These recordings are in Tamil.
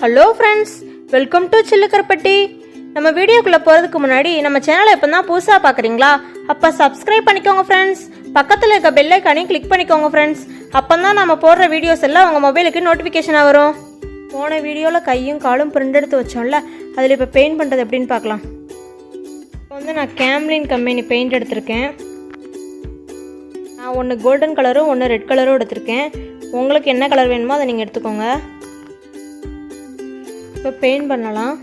Hello friends, welcome to Sillukaruppatti. நம்ம வீடியோக்குள்ளே போகிறதுக்கு முன்னாடி நம்ம சேனலை இப்போ தான் புதுசாக பார்க்குறீங்களா? அப்போ சப்ஸ்கிரைப் பண்ணிக்கோங்க ஃப்ரெண்ட்ஸ். பக்கத்தில் இருக்க பெல் ஐக்கானையும் கிளிக் பண்ணிக்கோங்க ஃப்ரெண்ட்ஸ். அப்போ தான் நம்ம போடுற வீடியோஸ் எல்லாம் உங்கள் மொபைலுக்கு நோட்டிஃபிகேஷனாக வரும். போன வீடியோவில் கையும் காலும் பிரிண்ட் எடுத்து வச்சோம்ல, அதில் இப்போ பெயிண்ட் பண்ணுறது எப்படின்னு பார்க்கலாம். இப்போ வந்து நான் கேம்லின் கம்பெனி பெயிண்ட் எடுத்திருக்கேன். நான் ஒன்று கோல்டன் கலரும் ஒன்று ரெட் கலரும் எடுத்திருக்கேன். உங்களுக்கு என்ன கலர் வேணுமோ அதை நீங்கள் எடுத்துக்கோங்க. இப்போ பெயிண்ட் பண்ணலாம்.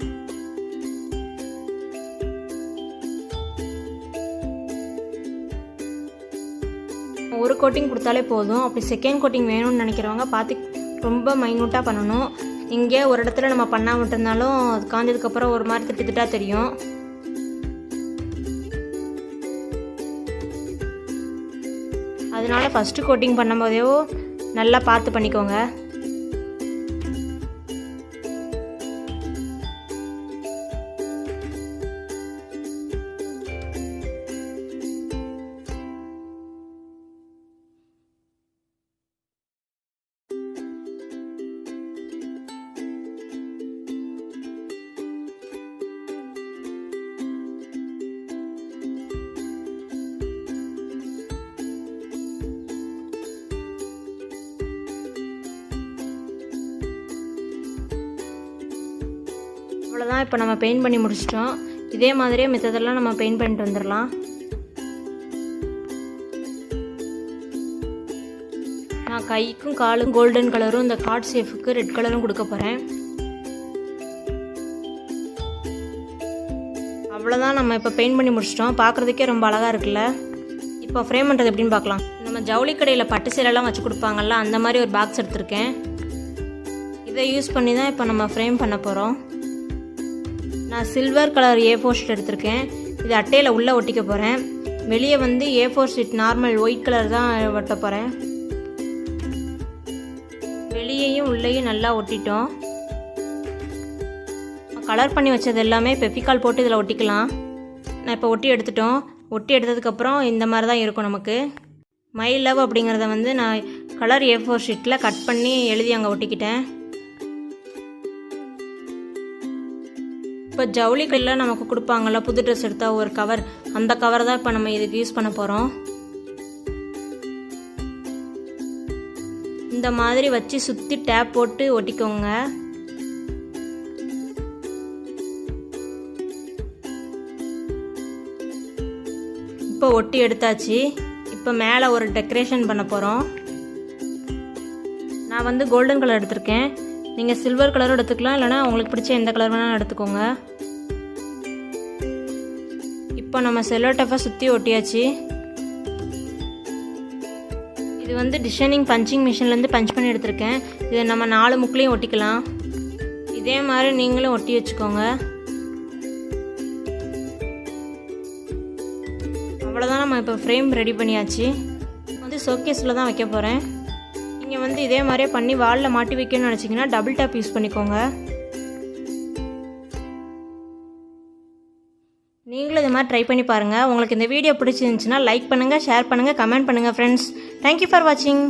ஒரு கோட்டிங் கொடுத்தாலே போதும். அப்படி செகண்ட் கோட்டிங் வேணும்னு நினைக்கிறவங்க பார்த்து ரொம்ப மைன்யூட்டாக பண்ணணும். இங்கே ஒரு இடத்துல நம்ம பண்ணால் மட்டும்தாலும் அது காஞ்சதுக்கப்புறம் ஒரு மாதிரி திட்டு திட்டாக தெரியும். அதனால ஃபஸ்ட்டு கோட்டிங் பண்ணும்போதே நல்லா பார்த்து பண்ணிக்கோங்க. அவ்வளோதான், இப்போ நம்ம பெயிண்ட் பண்ணி முடிச்சிட்டோம். இதே மாதிரியே மித்ததெல்லாம் நம்ம பெயிண்ட் பண்ணிட்டு வந்துடலாம். நான் கைக்கும் காலும் கோல்டன் கலரும் இந்த கார்ட் ஷேஃபுக்கு ரெட் கலரும் கொடுக்க போகிறேன். அவ்வளோதான், நம்ம இப்போ பெயிண்ட் பண்ணி முடிச்சிட்டோம். பார்க்குறதுக்கே ரொம்ப அழகாக இருக்குல்ல. இப்போ ஃப்ரேம் பண்ணுறது எப்படின்னு பார்க்கலாம். நம்ம ஜவுளி கடையில் பட்டு சேலெல்லாம் வச்சு கொடுப்பாங்கல்ல, அந்த மாதிரி ஒரு பாக்ஸ் எடுத்திருக்கேன். இதை யூஸ் பண்ணி தான் இப்போ நம்ம ஃப்ரேம் பண்ண போகிறோம். நான் சில்வர் கலர் A4 ஷீட் எடுத்திருக்கேன். இது அட்டையில் உள்ளே ஒட்டிக்க போகிறேன். வெளியே வந்து A4 sheet normal white colour தான் ஒட்ட போகிறேன். வெளியேயும் உள்ளேயும் நல்லா ஒட்டிட்டோம். கலர் பண்ணி வச்சது எல்லாமே பெஃபிகால் போட்டு இதில் ஒட்டிக்கலாம். நான் இப்போ ஒட்டி எடுத்துட்டோம். ஒட்டி எடுத்ததுக்கப்புறம் இந்த மாதிரி தான் இருக்கும் நமக்கு. மை லவ் அப்படிங்கிறத வந்து நான் கலர் A4 ஷீட்டில் கட் பண்ணி எழுதி அங்கே ஒட்டிக்கிட்டேன். இப்போ ஜவுளி கடையில் நமக்கு கொடுப்பாங்கள்ல புது ட்ரெஸ் எடுத்தால் ஒரு கவர், அந்த கவர் தான் இப்போ நம்ம இதுக்கு யூஸ் பண்ண போகிறோம். இந்த மாதிரி வச்சு சுற்றி டேப் போட்டு ஒட்டிக்கோங்க. இப்போ ஒட்டி எடுத்தாச்சு. இப்போ மேலே ஒரு டெக்கரேஷன் பண்ண போகிறோம். நான் வந்து கோல்டன் கலர் எடுத்திருக்கேன். நீங்கள் சில்வர் கலரும் எடுத்துக்கலாம், இல்லைனா உங்களுக்கு பிடிச்ச எந்த கலர் வேணாலும் எடுத்துக்கோங்க. இப்போ நம்ம செல்லோ டேப்பை சுற்றி ஒட்டியாச்சு. இது வந்து டிசைனிங் பஞ்சிங் மிஷின்லேருந்து பஞ்ச் பண்ணி எடுத்திருக்கேன். இதை நம்ம 4 முக்குலையும் ஒட்டிக்கலாம். இதே மாதிரி நீங்களும் ஒட்டி வச்சுக்கோங்க. அவ்வளோதான், நம்ம இப்போ ஃப்ரேம் ரெடி பண்ணியாச்சு. வந்து ஷோகேஸில் தான் வைக்க போகிறேன். நீங்கள் வந்து இதே மாதிரியே பண்ணி வாலில் மாட்டி வைக்கணும்னு நினச்சிங்கன்னா டபுள் டேப் யூஸ் பண்ணிக்கோங்க. நீங்களும் இது மாதிரி ட்ரை பண்ணி பாருங்கள். உங்களுக்கு இந்த வீடியோ பிடிச்சிருந்துச்சுன்னா லைக் பண்ணுங்கள், ஷேர் பண்ணுங்கள், கமெண்ட் பண்ணுங்கள் ஃப்ரெண்ட்ஸ். தேங்க்யூ ஃபார் வாட்சிங்.